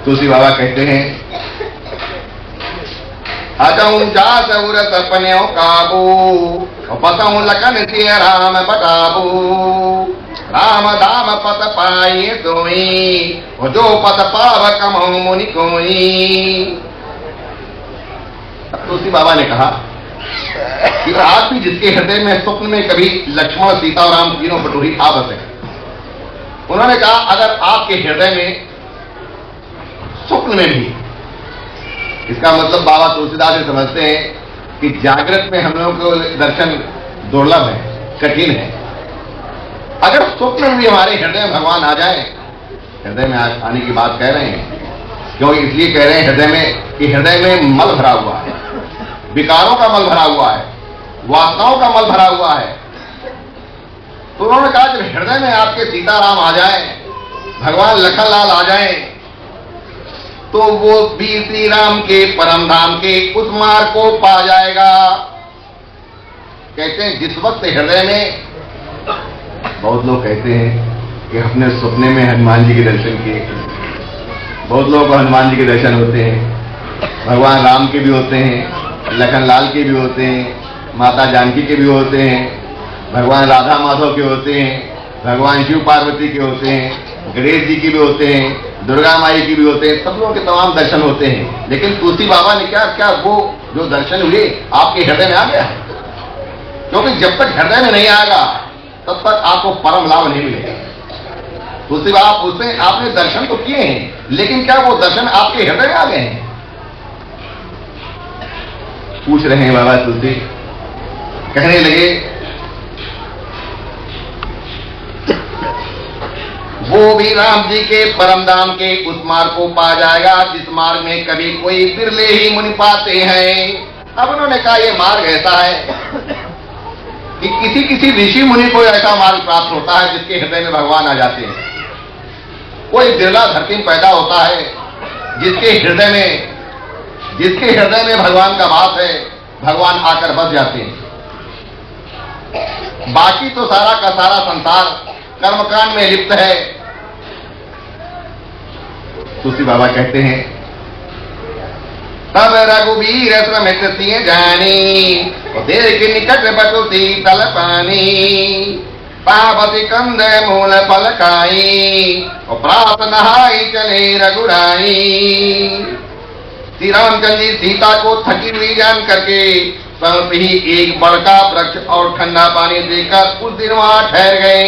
तुलसी बाबा कहते हैं, अजऊ जात उरत पन्यो काबू, पतऊ लखन सिय राम बटाबू, राम धाम पत पाई सोई, जो पत पाव कमऊ मुनि कोई। तुलसी बाबा ने कहा कि आज भी जिसके हृदय में स्वप्न में कभी लक्ष्मण सीता और राम तीनों बटोरी आ बसे, उन्होंने कहा अगर आपके हृदय में स्वप्न में भी, इसका मतलब बाबा तुलसीदास जी समझते हैं कि जागृत में हम लोगों को दर्शन दुर्लभ है, कठिन है। अगर स्वप्न में भी हमारे हृदय में भगवान आ जाए, हृदय में आने की बात कह रहे हैं, क्यों इसलिए कह रहे हैं हृदय में कि हृदय में मल भरा हुआ है, विकारों का मल भरा हुआ है, वासनाओं का मल भरा हुआ है। तो उन्होंने कहा जब हृदय में आपके सीताराम आ जाए, भगवान लखनलाल आ जाए, तो वो वीर श्री राम के परम धाम के उस मार्ग को पा जाएगा। कहते हैं जिस वक्त हृदय में, बहुत लोग कहते हैं कि अपने सपने में हनुमान जी के दर्शन किए, बहुत लोगों को हनुमान जी के दर्शन होते हैं, भगवान राम के भी होते हैं, लखनलाल के भी होते हैं, माता जानकी के भी होते हैं, भगवान राधा माधव के होते हैं, भगवान शिव पार्वती के होते हैं, गणेश जी की भी होते हैं, दुर्गा माई की भी होते हैं, सब लोगों के तमाम दर्शन होते हैं। लेकिन तुलसी बाबा ने क्या वो जो दर्शन हुए आपके हृदय में आ गया है? क्योंकि जब तक हृदय में नहीं आएगा तब तक आपको परम लाभ नहीं मिलेगा। तुलसी बाबा पूछते हैं आपने दर्शन तो किए हैं, लेकिन क्या वो दर्शन आपके हृदय में आ गए हैं? पूछ रहे हैं बाबा तुलसी। कहने लगे वो भी राम जी के परम धाम के उस मार्ग को पा जाएगा जिस मार्ग में कभी कोई बिरले ही मुनि पाते हैं। अब उन्होंने कहा यह मार्ग ऐसा है कि किसी किसी ऋषि मुनि को ऐसा मार्ग प्राप्त होता है जिसके हृदय में भगवान आ जाते हैं। कोई बिरला धरती में पैदा होता है जिसके हृदय में भगवान का वास है, भगवान आकर बस जाते हैं। बाकी तो सारा का सारा संसार कर्मकांड में लिप्त है। तुलसी बाबा कहते हैं तब रघुवीर श्रमित सिंह जानी, देख निकट बटुती तल पानी, पावती कंद मूल फल खाई, और प्रात नहाई चले रघुराई। श्री रामचंद्र जी सीता को थकी हुई जान करके संत ही एक बड़का वृक्ष और ठंडा पानी देकर कुछ दिन वहां ठहर गए।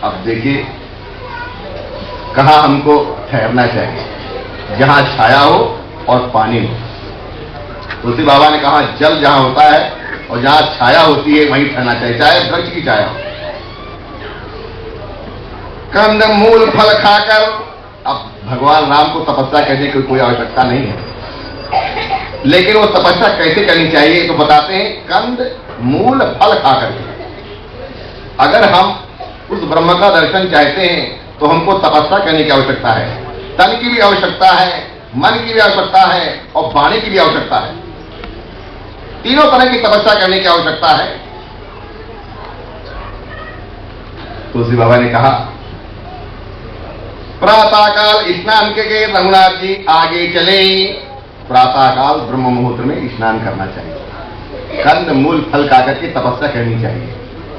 अब देखिए कहां हमको ठहरना चाहिए, जहां छाया हो और पानी हो। तुलसी बाबा ने कहा जल जहां होता है और जहां छाया होती है वहीं ठहरना चाहिए, चाहे वृक्ष की छाया हो। कंद मूल फल खाकर, अब भगवान राम को तपस्या करने की कोई आवश्यकता नहीं है, लेकिन वो तपस्या कैसे करनी चाहिए तो बताते हैं कंद मूल फल खाकर के। अगर हम उस ब्रह्म का दर्शन चाहते हैं तो हमको तपस्या करने की आवश्यकता है, तन की भी आवश्यकता है, मन की भी आवश्यकता है और वाणी की भी आवश्यकता है। तीनों तरह की तपस्या करने की आवश्यकता है। तुलसी बाबा ने कहा प्रातःकाल स्नान के रघुनाथ जी आगे चले। प्रातःकाल ब्रह्म मुहूर्त में स्नान करना चाहिए, कंद मूल फल खाकर के तपस्या करनी चाहिए।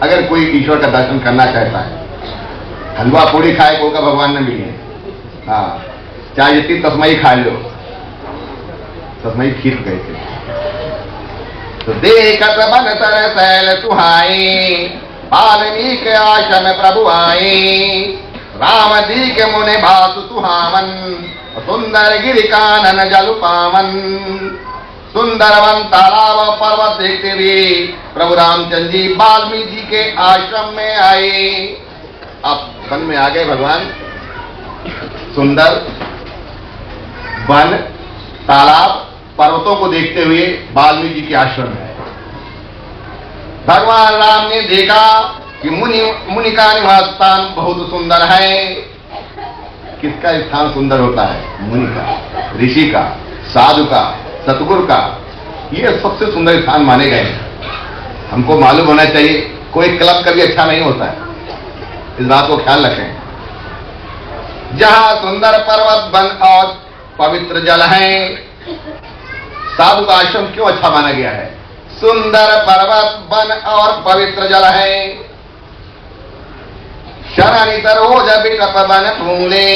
अगर कोई ईश्वर का दर्शन करना चाहता है, हलवा पूड़ी खाए को का भगवान ने मिले, हाँ चाहे जितनी तस्मई खा लो, तस्मई खीर गए थे। तो देखत बन सर सैल सुहाए, वाल्मीकि आश्रम प्रभु आए, राम जी के मुने भासु सुहावन, सुंदर गिरि कानन जल पावन। सुंदर वन तालाब पर्वत देखते हुए प्रभु रामचंद्र जी वाल्मीकि जी के आश्रम में आए। अब वन में आ गए भगवान, सुंदर वन तालाब पर्वतों को देखते हुए वाल्मीकि जी के आश्रम में। भगवान राम ने देखा कि मुनि का निवास स्थान बहुत सुंदर है। किसका स्थान सुंदर होता है? मुनि का, ऋषि का, साधु का, सतगुरु का। ये सबसे सुंदर स्थान माने गए हैं। हमको मालूम होना चाहिए कोई क्लब कभी अच्छा नहीं होता है, इस बात को ख्याल रखें। जहां सुंदर पर्वत वन और पवित्र जल है। साधु का आश्रम क्यों अच्छा माना गया है? सुंदर पर्वत वन और पवित्र जल है। शरणि सरोज बिकप वन फूले,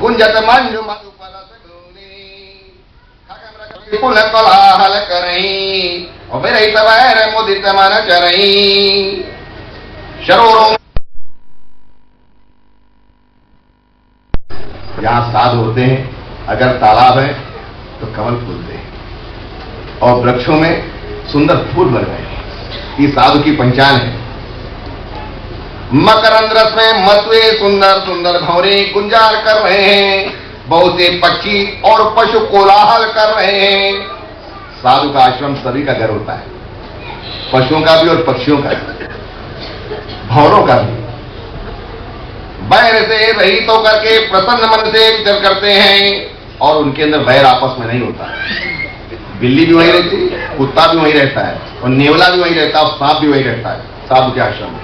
गुंजत मंजु मधुपल पुल कोलाहल करई, और विरहित वैर मुदित मन चरई। सरोवरों जहां साधु होते हैं, अगर तालाब है तो कमल फूलते हैं और वृक्षों में सुंदर फूल बन रहे हैं। ये साधु की पहचान है। मकरंद रस में मसुए सुंदर सुंदर भंवरे गुंजार कर रहे हैं। बहुत से पक्षी और पशु कोलाहल कर रहे हैं। साधु का आश्रम सभी का घर होता है, पशुओं का भी और पक्षियों का भी, भंवरों का भी। बैर से रहित होकर के प्रसन्न मन से विचर करते हैं और उनके अंदर बैर आपस में नहीं होता। बिल्ली भी वहीं रहती है, कुत्ता भी वहीं रहता है और नेवला भी वहीं रहता है और सांप भी वहीं रहता है साधु के आश्रम में,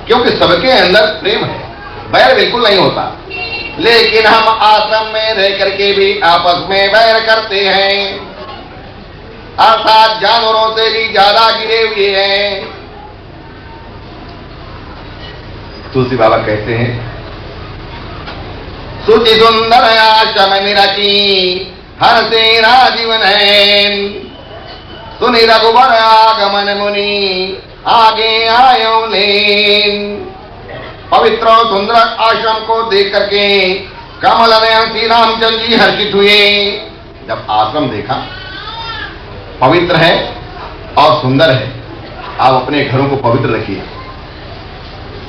क्योंकि सबके अंदर प्रेम है, बैर बिल्कुल नहीं होता। लेकिन हम आश्रम में रह करके भी आपस में बैर करते हैं, अर्थात जानवरों से भी ज्यादा गिरे हुए हैं। तुलसी बाबा कहते हैं, सुचि सुंदर आश्रम निरची हर से राजीव नैन, सुनि रघुवर आगमन मुनि आगे आयो लेन। पवित्र और सुंदर आश्रम को देख करके कमल नयन श्री रामचंद्र जी हर्षित हुए। जब आश्रम देखा पवित्र है और सुंदर है, आप अपने घरों को पवित्र रखिए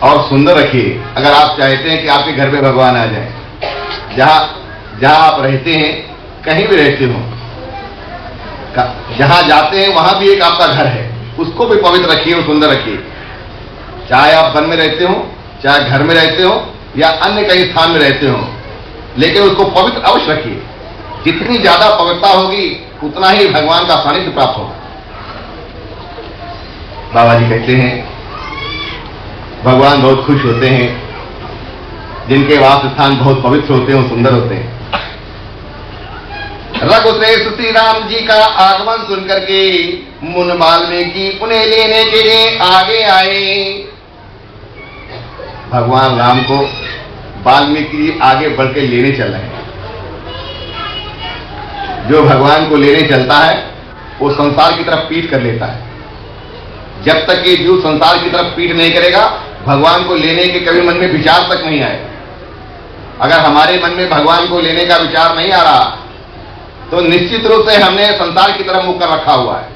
और सुंदर रखिए। अगर आप चाहते हैं कि आपके घर में भगवान आ जाए, जहां आप रहते हैं, कहीं भी रहते हो, जहां जाते हैं वहां भी एक आपका घर है, उसको भी पवित्र रखिए और सुंदर रखिए। चाहे आप वन में रहते हो, चाहे घर में रहते हो या अन्य कहीं स्थान में रहते हो, लेकिन उसको पवित्र अवश्य रखिए। जितनी ज्यादा पवित्रता होगी उतना ही भगवान का सानिध्य प्राप्त होगा। बाबा जी कहते हैं, भगवान बहुत खुश होते हैं जिनके वास स्थान बहुत पवित्र होते हैं और सुंदर होते हैं। रघुश्रेष्ठ श्री राम जी का आगमन सुनकर के मुन वाल्मीकि उन्हें लेने के लिए आगे आए। भगवान राम को वाल्मीकि जी आगे बढ़ के लेने चल रहे हैं। जो भगवान को लेने चलता है वो संसार की तरफ पीठ कर लेता है। जब तक ये जीव संसार की तरफ पीठ नहीं करेगा, भगवान को लेने के कभी मन में विचार तक नहीं आएगा। अगर हमारे मन में भगवान को लेने का विचार नहीं आ रहा तो निश्चित रूप से हमने संसार की तरफ मुख कर रखा हुआ है।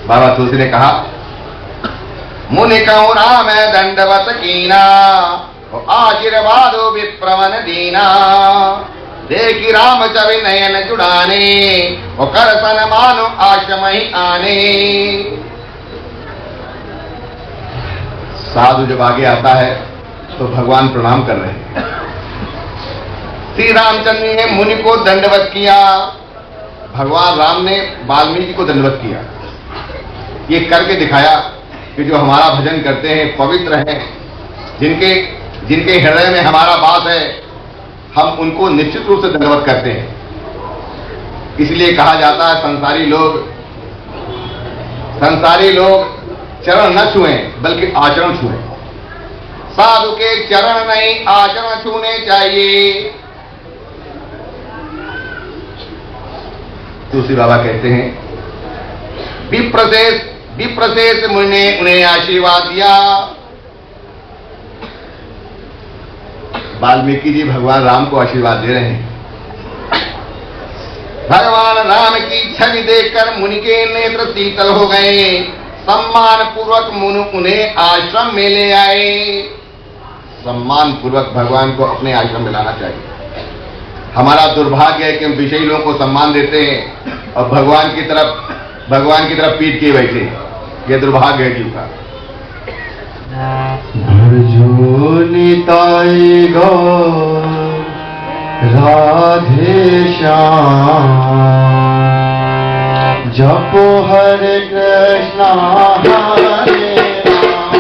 बाबा तुलसी ने कहा, मुनि कहूं राम दंडवत कीना, आशीर्वादो विप्रवन दीना। देखी राम चवि नयन जुड़ाने, वो कर सन मानो आश्रम ही आने। साधु जब आगे आता है तो भगवान प्रणाम कर रहे हैं। श्री रामचंद्र ने मुनि को दंडवत किया, भगवान राम ने वाल्मीकि को दंडवत किया। ये करके दिखाया कि जो हमारा भजन करते हैं, पवित्र हैं, जिनके हृदय में हमारा वास है, हम उनको निश्चित रूप से दंडवत करते हैं। इसलिए कहा जाता है संसारी लोग चरण न छुएं बल्कि आचरण छुएं। साधु के चरण नहीं आचरण छूने चाहिए। तुलसी बाबा कहते हैं, विप्रशेष मुनि ने उन्हें आशीर्वाद दिया। वाल्मीकि जी भगवान राम को आशीर्वाद दे रहे हैं। भगवान राम की छवि देखकर मुनि के नेत्र शीतल हो गए। सम्मान पूर्वक मुनि उन्हें आश्रम में ले आए। सम्मान पूर्वक भगवान को अपने आश्रम में लाना चाहिए। हमारा दुर्भाग्य है कि हम विषयी लोगों को सम्मान देते हैं और भगवान की तरफ पीठ किए बैठे हैं। यह दुर्भाग्य है जीव का। भजो निताई गौर राधे श्याम, जपो हरे कृष्णा हरे राम,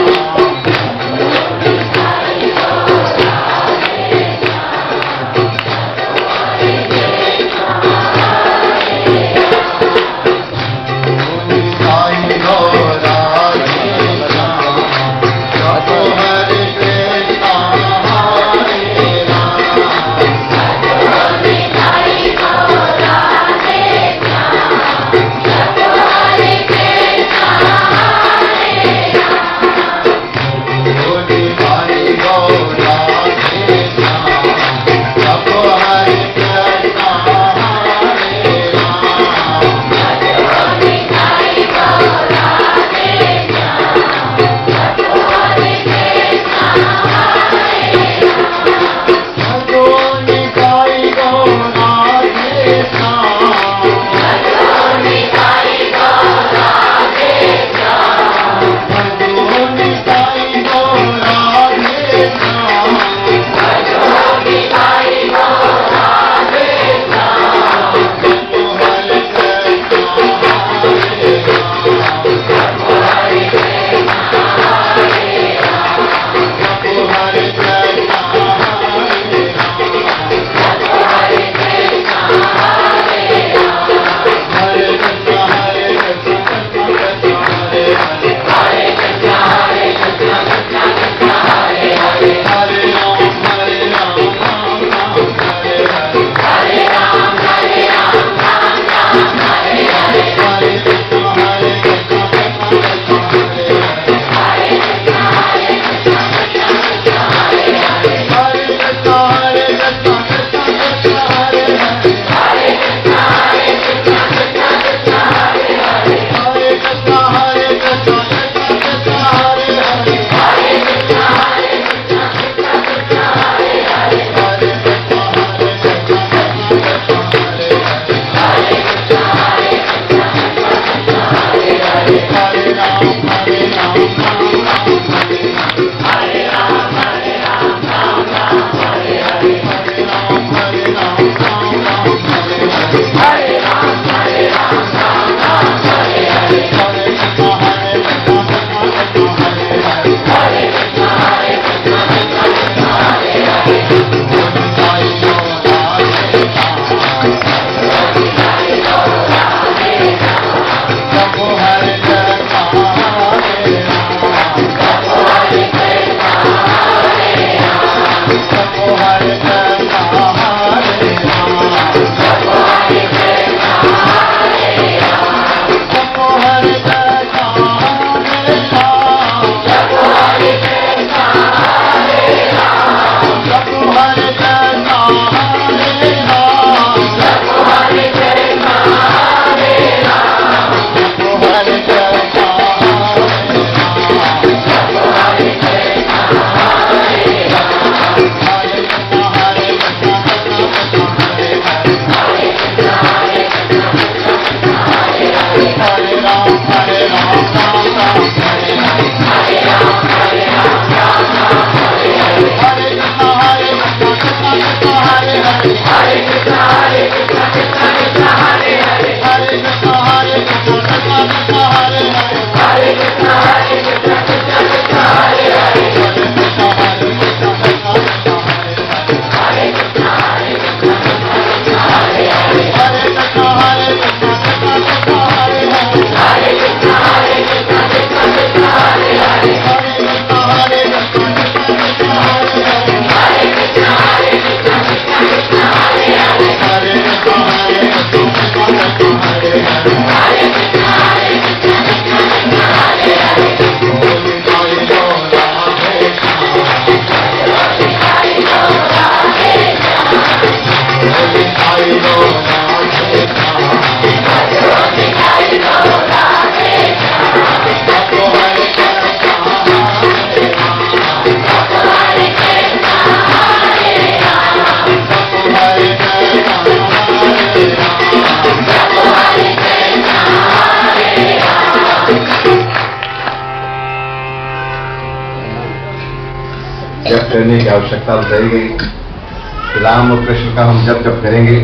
जप करने की आवश्यकता बताई गई। राम और कृष्ण का हम जब जब करेंगे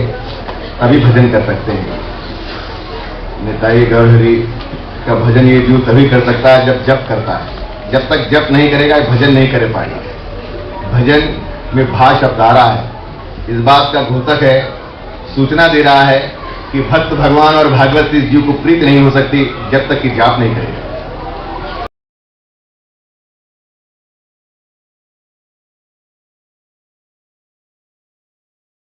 तभी भजन कर सकते हैं। निताई गौर हरि का भजन ये जीव तभी कर सकता है जब जप करता है। जब तक जप नहीं करेगा भजन नहीं कर पाएगा। भजन में भा शब्द आ रहा है, इस बात का घोषक है, सूचना दे रहा है कि भक्त भगवान और भागवत इस जीव को प्रीत नहीं हो सकती जब तक कि जाप नहीं करेगा।